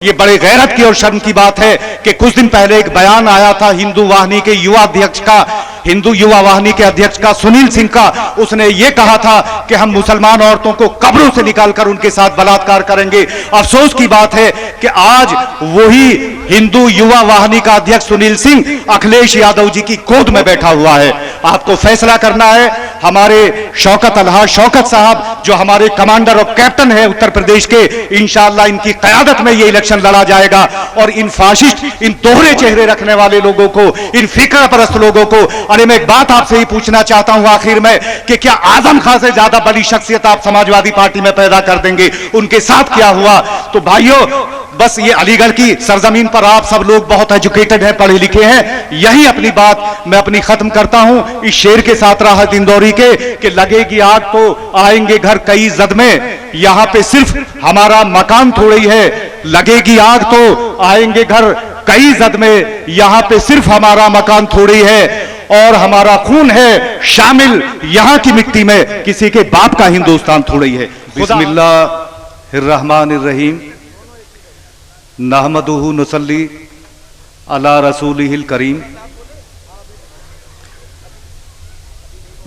ये बड़े गैरत की और शर्म की बात है कि कुछ दिन पहले एक बयान आया था हिंदू वाहिनी के युवा अध्यक्ष का, हिंदू युवा वाहिनी के अध्यक्ष का, सुनील सिंह का। उसने ये कहा था कि हम मुसलमान औरतों को कब्रों से निकालकर उनके साथ बलात्कार करेंगे। अफसोस की बात है कि आज वही हिंदू युवा वाहिनी का अध्यक्ष सुनील सिंह अखिलेश यादव जी की गोद में बैठा हुआ है। आपको फैसला करना है। हमारे अलहाज शौकत साहब जो हमारे कमांडर और कैप्टन है उत्तर प्रदेश के, इंशाअल्लाह इनकी क़यादत में ये इलेक्शन लड़ा जाएगा और इन फाशिस्ट, इन दोहरे चेहरे रखने वाले लोगों को, इन फिक्र परस्त लोगों को। अरे मैं एक बात आपसे ही पूछना चाहता हूं आखिर में कि क्या आजम खान से ज्यादा बड़ी शख्सियत आप समाजवादी पार्टी में पैदा कर देंगे? उनके साथ क्या हुआ? तो भाइयों, बस ये अलीगढ़ की सरजमीन पर आप सब लोग बहुत एजुकेटेड हैं, पढ़े लिखे हैं। यही अपनी बात मैं अपनी खत्म करता हूं इस शेर के साथ राहत इंदौरी के कि लगेगी आग तो आएंगे घर कई जद में, यहां पे सिर्फ हमारा मकान थोड़ी है। लगेगी आग तो आएंगे घर कई जद में, यहां पे सिर्फ हमारा मकान थोड़ी है और हमारा खून है शामिल यहां की मिट्टी में, किसी के बाप का हिंदुस्तान थोड़ी है। बिस्मिल्लाहिर्रहमानिर्रहीम, नहमदुहु नुसल्ली अला रसूलिहिल करीम।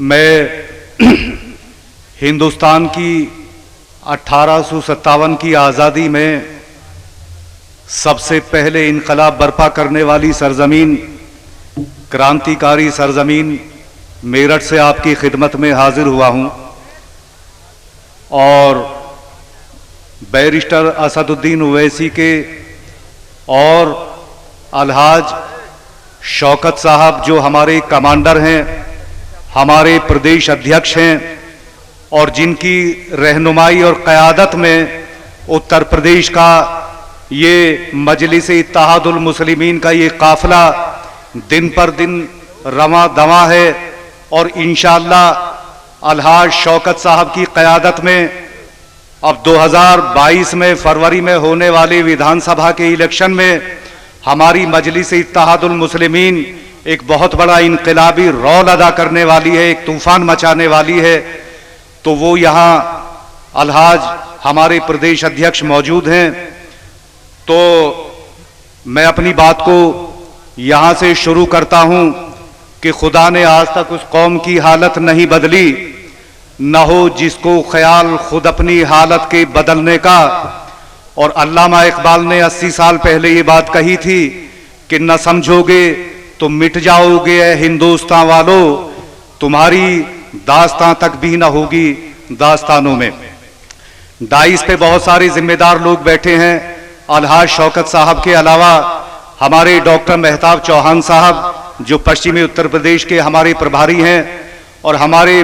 मैं हिंदुस्तान की 1857 की आज़ादी में सबसे पहले इनकलाब बर्पा करने वाली सरजमीन, क्रांतिकारी सरजमीन मेरठ से आपकी खिदमत में हाजिर हुआ हूं और बैरिस्टर असदुद्दीन ओवैसी के और अलहाज शौकत साहब जो हमारे कमांडर हैं, हमारे प्रदेश अध्यक्ष हैं और जिनकी रहनुमाई और क़यादत में उत्तर प्रदेश का ये मजलिस इत्तेहादुल मुस्लिमीन का ये काफिला दिन पर दिन रवां दवां है और इंशाअल्लाह अलहाज शौकत साहब की क़यादत में अब 2022 में फरवरी में होने वाले विधानसभा के इलेक्शन में हमारी मजलिस इत्तेहादुल मुस्लिमीन एक बहुत बड़ा इनकलाबी रोल अदा करने वाली है, एक तूफान मचाने वाली है। तो वो यहाँ अलहाज हमारे प्रदेश अध्यक्ष मौजूद हैं, तो मैं अपनी बात को यहाँ से शुरू करता हूँ कि खुदा ने आज तक उस कौम की हालत नहीं बदली, न हो जिसको ख्याल खुद अपनी हालत के बदलने का। और अल्लामा इकबाल ने 80 साल पहले ये बात कही थी कि न समझोगे तो मिट जाओगे ए हिंदुस्तान वालों, तुम्हारी दास्तां तक भी न होगी दास्तानों में। डाइस पे बहुत सारे जिम्मेदार लोग बैठे हैं। अलहाज शौकत साहब के अलावा हमारे डॉक्टर मेहताब चौहान साहब जो पश्चिमी उत्तर प्रदेश के हमारे प्रभारी हैं और हमारे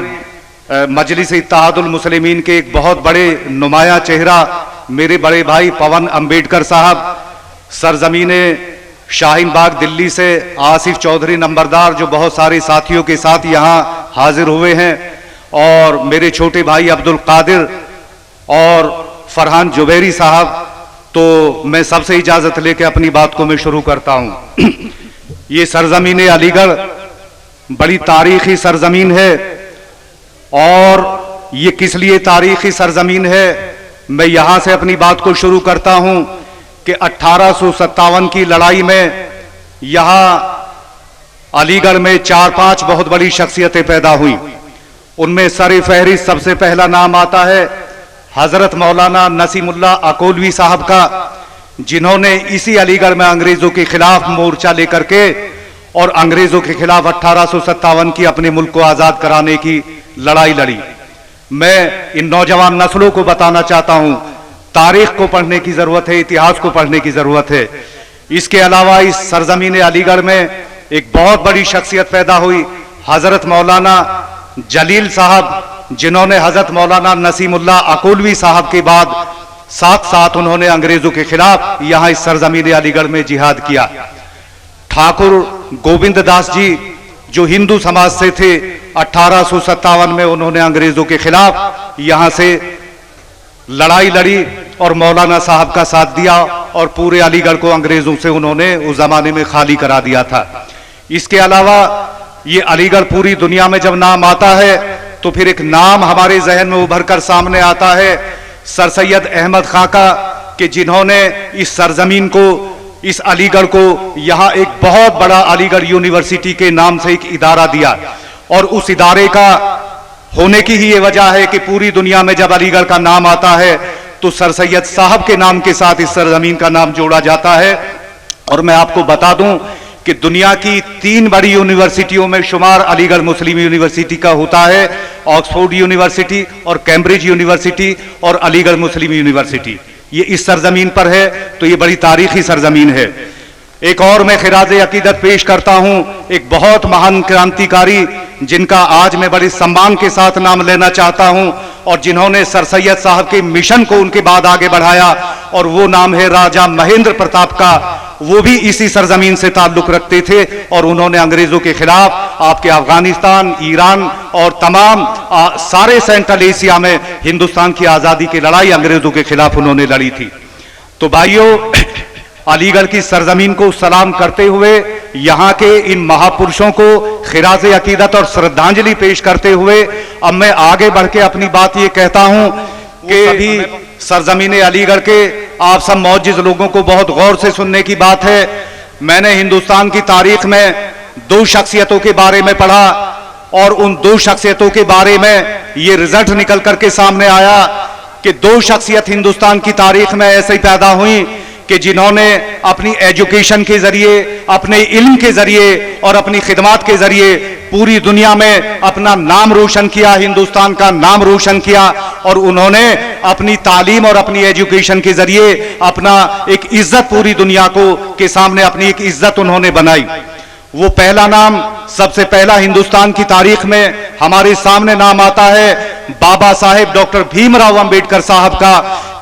मजलिस इत्तेहादुल मुस्लिमीन के एक बहुत बड़े नुमाया चेहरा मेरे बड़े भाई पवन अंबेडकर साहब, सरजमीने शाहीन बाग दिल्ली से आसिफ चौधरी नंबरदार जो बहुत सारे साथियों के साथ यहाँ हाजिर हुए हैं, और मेरे छोटे भाई अब्दुल कादिर और फरहान जुबैरी साहब। तो मैं सबसे इजाजत लेके अपनी बात को मैं शुरू करता हूँ। ये सरजमीन अलीगढ़ बड़ी तारीखी सरजमीन है और ये किस लिए तारीखी सरजमीन है, मैं यहां से अपनी बात को शुरू करता हूं कि 1857 की लड़ाई में यहां अलीगढ़ में 4-5 बहुत बड़ी शख्सियतें पैदा हुई। उनमें सर फहरिस्त सबसे पहला नाम आता है हजरत मौलाना नसीमुल्लाह अकोलवी साहब का, जिन्होंने इसी अलीगढ़ में अंग्रेजों के खिलाफ मोर्चा लेकर के और अंग्रेजों के खिलाफ 1857 की अपने मुल्क को आजाद कराने की लड़ाई लड़ी। मैं इन नौजवान नस्लों को बताना चाहता हूं, तारीख को पढ़ने की जरूरत है, इतिहास को पढ़ने की जरूरत है। इसके अलावा इस सरजमीन अलीगढ़ में एक बहुत बड़ी शख्सियत पैदा हुई, हजरत मौलाना जलील साहब, जिन्होंने हजरत मौलाना नसीमुल्लाह अकोलवी साहब के बाद साथ साथ उन्होंने अंग्रेजों के खिलाफ यहां इस सरजमीन अलीगढ़ में जिहाद किया। ठाकुर गोविंद दास जी जो हिंदू समाज से थे, 1857 में उन्होंने अंग्रेजों के खिलाफ यहां से लड़ाई लड़ी और मौलाना साहब का साथ दिया और पूरे अलीगढ़ को अंग्रेजों से उन्होंने उस जमाने में खाली करा दिया था। इसके अलावा ये अलीगढ़ पूरी दुनिया में जब नाम आता है तो फिर एक नाम हमारे जहन में उभर कर सामने आता है सर सैयद अहमद खां का, कि जिन्होंने इस सरजमीन को, इस अलीगढ़ को, यहाँ एक बहुत बड़ा अलीगढ़ यूनिवर्सिटी के नाम से एक इदारा दिया, और उस इदारे का होने की ही ये वजह है कि पूरी दुनिया में जब अलीगढ़ का नाम आता है तो सर सैयद साहब के नाम के साथ इस सरजमीन का नाम जोड़ा जाता है। और मैं आपको बता दूं कि दुनिया की 3 बड़ी यूनिवर्सिटियों में शुमार अलीगढ़ मुस्लिम यूनिवर्सिटी का होता है, ऑक्सफोर्ड यूनिवर्सिटी और कैम्ब्रिज यूनिवर्सिटी और अलीगढ़ मुस्लिम यूनिवर्सिटी, ये इस सरजमीन पर है, तो ये बड़ी तारीखी सरजमीन है। एक और मैं खिराजे अकीदत पेश करता हूं एक बहुत महान क्रांतिकारी जिनका आज मैं बड़े सम्मान के साथ नाम लेना चाहता हूं और जिन्होंने सर सैयद साहब के मिशन को उनके बाद आगे बढ़ाया, और वो नाम है राजा महेंद्र प्रताप का। वो भी इसी सरजमीन से ताल्लुक रखते थे और उन्होंने अंग्रेजों के खिलाफ आपके अफगानिस्तान, ईरान और तमाम सारे सेंट्रल एशिया में हिंदुस्तान की आजादी की लड़ाई अंग्रेजों के खिलाफ उन्होंने लड़ी थी। तो भाइयों, अलीगढ़ की सरजमीन को सलाम करते हुए यहाँ के इन महापुरुषों को खिराजे अकीदत और श्रद्धांजलि पेश करते हुए अब मैं आगे बढ़ के अपनी बात ये कहता हूं कि अभी सरजमीन अलीगढ़ के आप सब मौजूद लोगों को बहुत गौर से सुनने की बात है। मैंने हिंदुस्तान की तारीख में 2 शख्सियतों के बारे में पढ़ा और उन 2 शख्सियतों के बारे में ये रिजल्ट निकल करके सामने आया कि 2 शख्सियत हिंदुस्तान की तारीख में ऐसे ही पैदा हुई कि जिन्होंने अपनी एजुकेशन के जरिए, अपने इल्म के जरिए और अपनी खिदमत के जरिए पूरी दुनिया में अपना नाम रोशन किया, हिंदुस्तान का नाम रोशन किया, और उन्होंने अपनी तालीम और अपनी एजुकेशन के जरिए अपना एक इज्जत पूरी दुनिया को के सामने अपनी एक इज्जत उन्होंने बनाई। वो पहला नाम सबसे पहला हिंदुस्तान की तारीख में हमारे सामने नाम आता है बाबा साहेब डॉक्टर भीमराव अंबेडकर साहब का,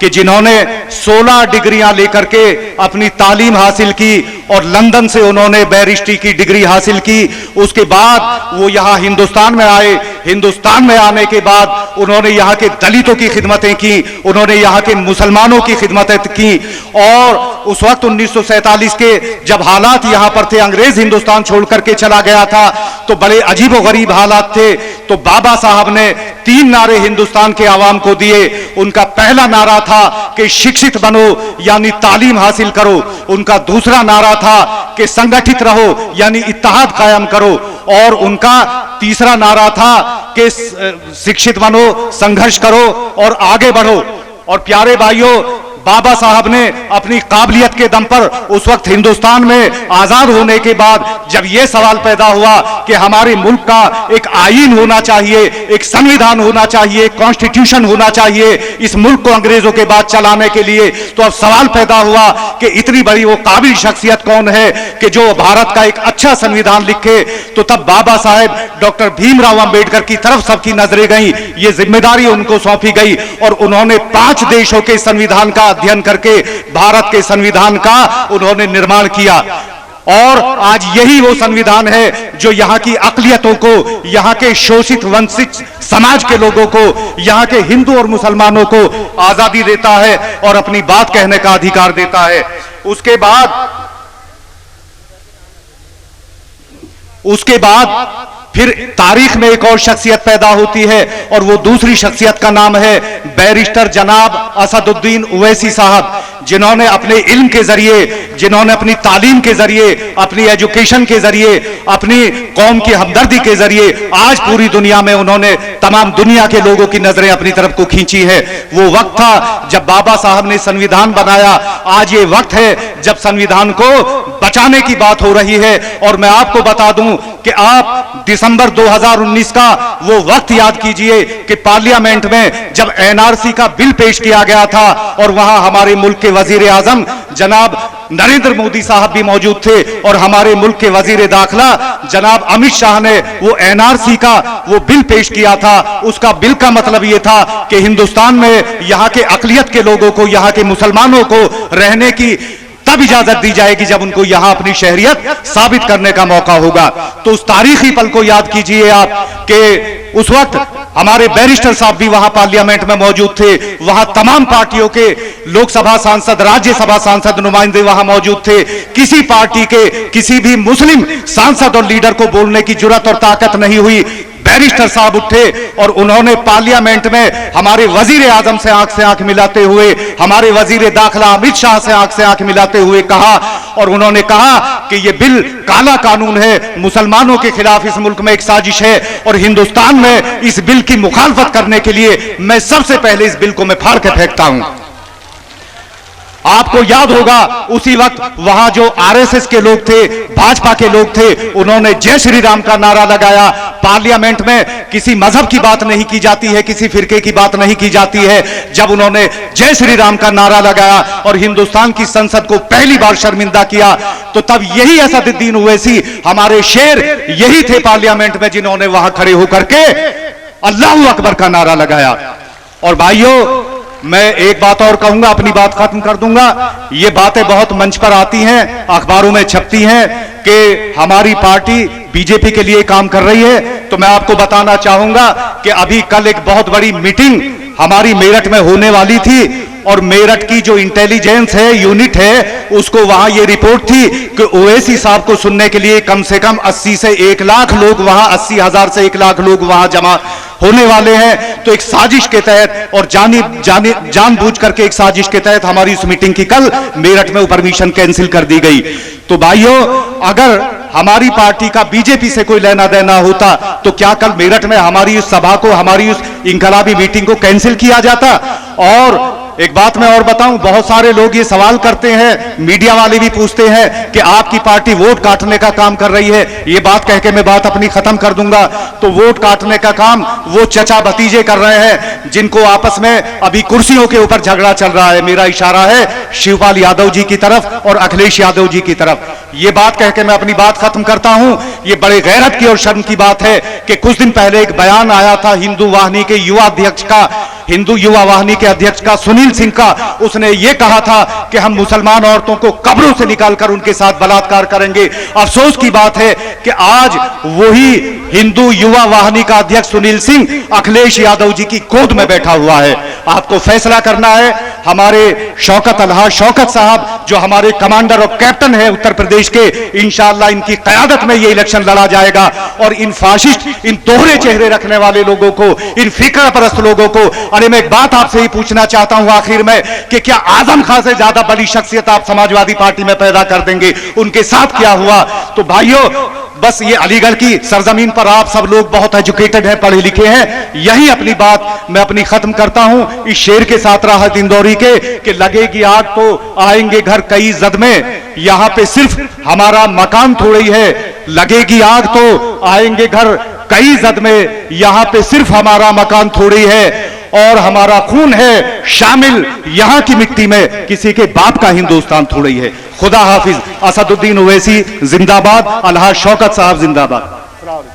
कि जिन्होंने 16 डिग्रियां लेकर के अपनी तालीम हासिल की और लंदन से उन्होंने बैरिस्ट्री की डिग्री हासिल की। उसके बाद वो यहाँ हिंदुस्तान में आए। हिंदुस्तान में आने के बाद उन्होंने यहाँ के दलितों की खिदमतें की, उन्होंने यहाँ के मुसलमानों की खिदमतें की, और उस वक्त 1947 के जब हालात यहाँ पर थे, अंग्रेज हिंदुस्तान छोड़ करके चला गया था, तो बड़े अजीबो गरीब हालात थे। तो बाबा साहब ने 3 नारे हिंदुस्तान के आवाम को दिए। उनका पहला नारा था कि शिक्षित बनो, यानी तालीम हासिल करो। उनका दूसरा नारा था कि संगठित रहो, यानी इत्तेहाद कायम करो। और उनका तीसरा नारा था कि शिक्षित बनो, संघर्ष करो और आगे बढ़ो। और प्यारे भाइयों, बाबा साहब ने अपनी काबिलियत के दम पर उस वक्त हिंदुस्तान में आजाद होने के बाद जब यह सवाल पैदा हुआ कि हमारे मुल्क का एक आईन होना चाहिए, एक संविधान होना चाहिए, कॉन्स्टिट्यूशन होना चाहिए इस मुल्क को अंग्रेजों के बाद चलाने के लिए, तो अब सवाल पैदा हुआ कि इतनी बड़ी वो काबिल शख्सियत कौन है कि जो भारत का एक अच्छा संविधान लिखे। तो तब बाबा साहेब डॉक्टर भीमराव अंबेडकर की तरफ सबकी नजरें गई, ये जिम्मेदारी उनको सौंपी गई और उन्होंने 5 देशों के संविधान का अध्ययन करके भारत के संविधान का उन्होंने निर्माण किया। और आज यही वो संविधान है जो यहाँ की अक़लियतों को, यहाँ के शोषित वंचित समाज के लोगों को, यहाँ के हिंदू और मुसलमानों को आजादी देता है और अपनी बात कहने का अधिकार देता है। उसके बाद फिर तारीख में एक और शख्सियत पैदा होती है और वो दूसरी शख्सियत का नाम है बैरिस्टर जनाब असदुद्दीन ओवैसी साहब, जिन्होंने अपने इल्म के जरिए, जिन्होंने अपनी तालीम के जरिए, अपनी एजुकेशन के जरिए, अपनी कौम की हमदर्दी के जरिए आज पूरी दुनिया में उन्होंने तमाम दुनिया के लोगों की नजरें अपनी तरफ को खींची है। वो वक्त था जब बाबा साहब ने संविधान बनाया, आज ये वक्त है जब संविधान को बचाने की बात हो रही है। और मैं आपको बता दूं कि आप दिसंबर 2019 का वो वक्त याद कीजिए कि पार्लियामेंट में जब एनआरसी का बिल पेश किया गया था और वहां हमारे मुल्क के वजीर आजम जनाब नरेंद्र मोदी साहब भी मौजूद थे और हमारे मुल्क के वजीर दाखिला जनाब अमित शाह ने वो एनआरसी का वो बिल पेश किया था। उसका बिल का मतलब ये था कि हिंदुस्तान में यहाँ के अक़लियत के लोगों को, यहाँ के मुसलमानों को रहने की तब इजाजत दी जाएगी जब उनको यहां अपनी शहरियत साबित करने का मौका होगा। तो उस तारीखी पल को याद कीजिए आप कि उस वक्त हमारे बैरिस्टर साहब भी वहां पार्लियामेंट में मौजूद थे, वहां तमाम पार्टियों के लोकसभा सांसद, राज्यसभा सांसद, नुमाइंदे वहां मौजूद थे। किसी पार्टी के किसी भी मुस्लिम सांसद और लीडर को बोलने की जुर्रत और ताकत नहीं हुई। बैरिस्टर साहब उठे और उन्होंने पार्लियामेंट में हमारे वजीर आजम से आंख मिलाते हुए, हमारे वजीर दाखिला अमित शाह से आंख मिलाते हुए कहा, और उन्होंने कहा कि यह बिल काला कानून है, मुसलमानों के खिलाफ इस मुल्क में एक साजिश है, और हिंदुस्तान में इस बिल की मुखालफत करने के लिए मैं सबसे पहले इस बिल को मैं फाड़ के फेंकता हूं। आपको याद होगा उसी वक्त वहां जो आरएसएस के लोग थे, भाजपा के लोग थे, उन्होंने जय श्री राम का नारा लगाया। पार्लियामेंट में किसी मजहब की बात नहीं की जाती है, किसी फिरके की बात नहीं की जाती है। जब उन्होंने जय श्री राम का नारा लगाया और हिंदुस्तान की संसद को पहली बार शर्मिंदा किया, तो तब यही असदुद्दीन ओवैसी, हमारे शेर यही थे पार्लियामेंट में, जिन्होंने वहां खड़े होकर के अल्लाहू अकबर का नारा लगाया। और भाइयों, मैं एक बात और कहूंगा, अपनी बात खत्म कर दूंगा। ये बातें बहुत मंच पर आती हैं, अखबारों में छपती हैं कि हमारी पार्टी बीजेपी के लिए काम कर रही है। तो मैं आपको बताना चाहूंगा कि अभी कल एक बहुत बड़ी मीटिंग हमारी मेरठ में होने वाली थी, और मेरठ की जो इंटेलिजेंस है, यूनिट है, उसको वहां ये रिपोर्ट थी कि ओवैसी साहब को सुनने के लिए कम से कम 80 से 1 लाख लोग वहां, 80,000 से 1 लाख लोग वहां जमा होने वाले हैं। तो एक साजिश के तहत और जानबूझ करके एक साजिश के तहत हमारी इस मीटिंग की कल मेरठ में परमिशन कैंसिल कर दी गई। तो भाइयों, अगर हमारी पार्टी का बीजेपी से कोई लेना देना होता तो क्या कल मेरठ में हमारी इस सभा को, हमारी इस इंकलाबी मीटिंग को कैंसिल किया जाता? और एक बात मैं और बताऊं, बहुत सारे लोग ये सवाल करते हैं, मीडिया वाले भी पूछते हैं कि आपकी पार्टी वोट काटने का काम कर रही है। ये बात कह के मैं बात अपनी खत्म कर दूंगा। तो वोट काटने का काम वो चचा भतीजे कर रहे हैं, जिनको आपस में अभी कुर्सियों के ऊपर झगड़ा चल रहा है। मेरा इशारा है शिवपाल यादव जी की तरफ और अखिलेश यादव जी की तरफ। ये बात कह के मैं अपनी बात खत्म करता हूं। ये बड़े गैरत की और शर्म की बात है कि कुछ दिन पहले एक बयान आया था हिंदू वाहिनी के युवा अध्यक्ष का, हिंदू युवा वाहिनी के अध्यक्ष का, सुनील सिंह का। उसने ये कहा था कि हम मुसलमान औरतों को कब्रों से निकालकर उनके साथ बलात्कार करेंगे। अफसोस की बात है कि आज वही हिंदू युवा वाहिनी का अध्यक्ष सुनील सिंह अखिलेश यादव जी की गोद में बैठा हुआ है। आपको फैसला करना है। हमारे शौकत साहब जो हमारे कमांडर और कैप्टन है उत्तर प्रदेश के, इंशाअल्लाह इनकी क़यादत में ये इलेक्शन लड़ा जाएगा। और इन फाशिस्ट, इन दोहरे चेहरे रखने वाले लोगों को, इन फिक्र परस्त लोगों को, अरे मैं एक बात आपसे ही पूछना चाहता हूं आखिर में कि क्या आजम खान से ज्यादा बड़ी शख्सियत आप समाजवादी पार्टी में पैदा कर देंगे? उनके साथ क्या हुआ? तो भाइयों, बस ये अलीगढ़ की सरजमीन पर आप सब लोग बहुत एजुकेटेड हैं, पढ़े लिखे हैं। यही अपनी बात मैं अपनी खत्म करता हूं इस शेर के साथ राहत इंदौरी के कि लगेगी आग तो आएंगे घर कई जद में, यहां पे सिर्फ हमारा मकान थोड़ी है। लगेगी आग तो आएंगे घर कई जद में, यहां पे सिर्फ हमारा मकान थोड़ी है, और हमारा खून है शामिल यहां की मिट्टी में, किसी के बाप का हिंदुस्तान थोड़ी है। खुदा हाफिज। असदुद्दीन ओवैसी जिंदाबाद, अलहाज शौकत साहब जिंदाबाद।